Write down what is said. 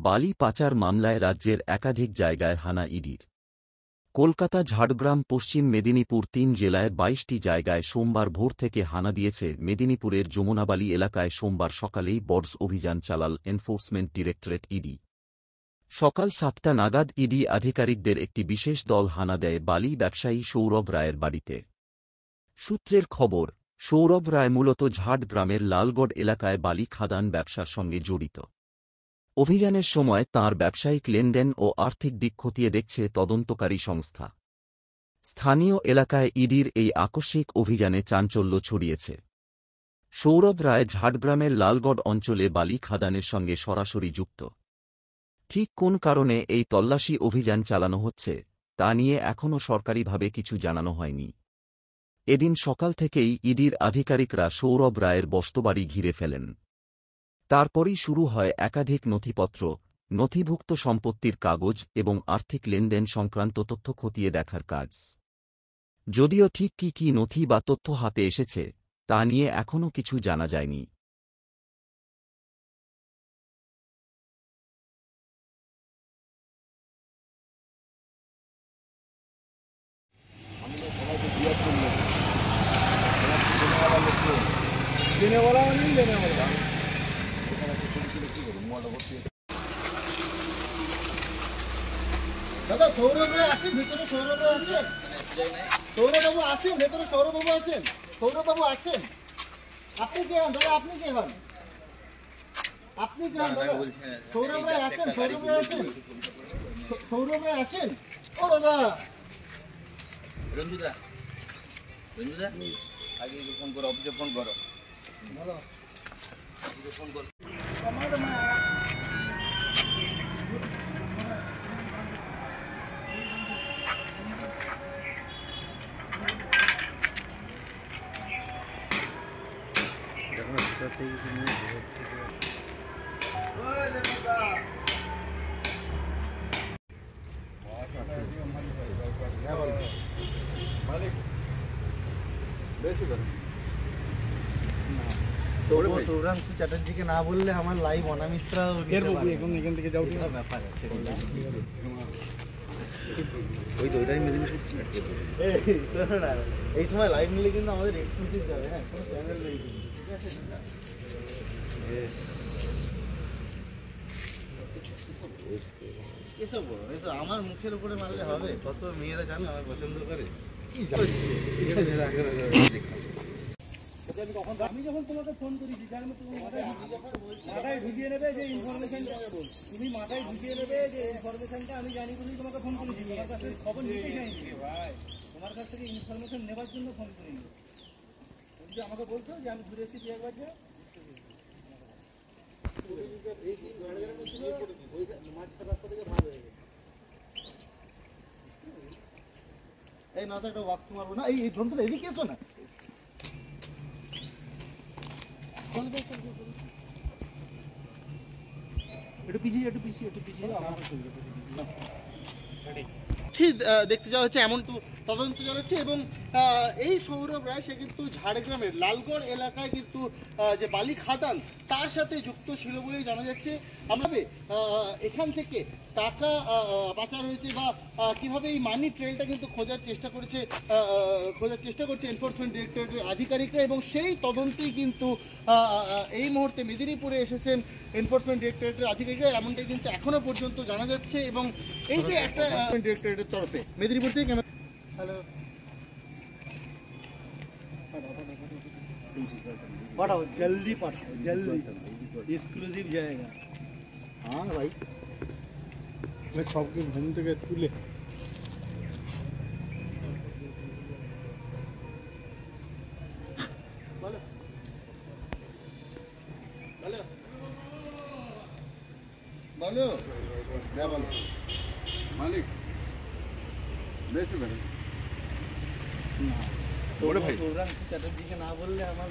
বালি পাচার মামলায় রাজ্যের একাধিক জায়গায় হানা ইডির। কলকাতা, ঝাড়গ্রাম, পশ্চিম মেদিনীপুর ৩ জেলায় ২২টি জায়গায় সোমবার ভোর থেকে হানা দিয়েছে। মেদিনীপুরের যমুনাবালি এলাকায় সোমবার সকালেই বর্ডস অভিযান চালাল এনফোর্সমেন্ট ডিরেক্টরেট ইডি। সকাল ৭টা নাগাদ ইডি আধিকারিকদের একটি বিশেষ দল হানা দেয় বালি ব্যবসায়ী সৌরভ রায়ের বাড়িতে। সূত্রের খবর, সৌরভ রায় মূলত ঝাড়গ্রামের লালগড় এলাকায় বালি খাদান ব্যবসার সঙ্গে জড়িত। অভিযানের সময় তাঁর ব্যবসায়িক লেনদেন ও আর্থিক দিক খতিয়ে দেখছে তদন্তকারী সংস্থা। স্থানীয় এলাকায় ইডির এই আকস্মিক অভিযানে চাঞ্চল্য ছড়িয়েছে। সৌরভ রায় ঝাড়গ্রামের লালগড় অঞ্চলে বালি খাদানের সঙ্গে সরাসরি যুক্ত। ঠিক কোন কারণে এই তল্লাশি অভিযান চালানো হচ্ছে তা নিয়ে এখনও সরকারিভাবে কিছু জানানো হয়নি। এদিন সকাল থেকেই ইডির আধিকারিকরা সৌরভ রায়ের বসতবাড়ি ঘিরে ফেলেন। তারপরই শুরু হয় একাধিক নথিপত্র, নথিভুক্ত সম্পত্তির কাগজ এবং আর্থিক লেনদেন সংক্রান্ত তথ্য খতিয়ে দেখার কাজ। যদিও ঠিক কি নথি বা তথ্য হাতে এসেছে তা নিয়ে এখনও কিছু জানা যায়নি। দাদা সৌরভ রায় আছেন ভিতরে? সৌরভ রায় আছেন? সৌরভবাবু আছেন ভেতরে? সৌরভবাবু আছেন? সৌরভবাবু আছেন? আপনি কে হন দাদা? আপনি কে হন? আপনি কে হন দাদা? সৌরভ রায় আছেন? সৌরভ রায় আছেন? সৌরভ রায় আছেন? ও দাদা রঞ্জুদা, রঞ্জুদা আগে ফোন করো, অফিসে ফোন করো, ভালো ফোন করো। সৌরাংশু চ্যাটার্জিকে না বললে আমার লাইভ অনামিত্রা এখান থেকে যাও, ব্যাপার আছে। ওই তো ওইটাই এই সময় লাইভ নিলে কিন্তু আমাদের এক্সক্লুসিভ যাবে। হ্যাঁ, কোনো চ্যানেল নেই কিন্তু, ঠিক আছে? এসব বলো, এসব আমার মুখের উপরে মারলে হবে? কত মেয়েরা জানে আমার পছন্দ করে। আমি যখন তোমাকে ফোন করেছি তুমি মাথায় ঢুকিয়ে নেবে যে ইনফরমেশনটা, তুমি মাথায় ঢুকিয়ে নেবে যে ইনফরমেশনটা আমি জানি বলেই তোমাকে ফোন করেছি। তোমার কাছ থেকে খবর নিতে চাইনি ভাই, তোমার কাছ থেকে ইনফরমেশন নেবার জন্য ফোন করিনি। যদি আমাকে বলতো যে আমি ঘুরে এসেছি একবার, যে এই না তো একটা ওয়াক মারবো না। এই যন্ত্রটা এদিকে এসো না। একটু পিছিয়ে দেখতে যাওয়া হচ্ছে, এমন তদন্ত চালাচ্ছে। এবং এই সৌরভ রায় সে কিন্তু ঝাড়গ্রামের লালগড় এলাকায় কিন্তু যে বালি খাদান তার সাথে যুক্ত ছিল বলেই জানা যাচ্ছে। আমরা এখান থেকে টাকা পাচার হয়েছে বা কিভাবে এই মানি ট্রেলটা কিন্তু খোঁজার চেষ্টা করছে এনফোর্সমেন্ট ডিরেক্টরেটের আধিকারিকরা। এবং সেই তদন্তেই কিন্তু এই মুহূর্তে মেদিনীপুরে এসেছেন এনফোর্সমেন্ট ডিরেক্টরেটের আধিকারিকরা, এমনটাই কিন্তু এখনো পর্যন্ত জানা যাচ্ছে। এবং এই যে একটা ডিরেক্টরেটের তরফে মেদিনীপুর থেকে হ্যালো পাঠাও, জলদি পাঠাও, জলদি, এক্সক্লুসিভ জায়গা। হ্যাঁ ভাই, সবকে ঘুম থেকে তুলে বলো মালিক সৌরাংশু চ্যাটার্জিকে না বললে আমার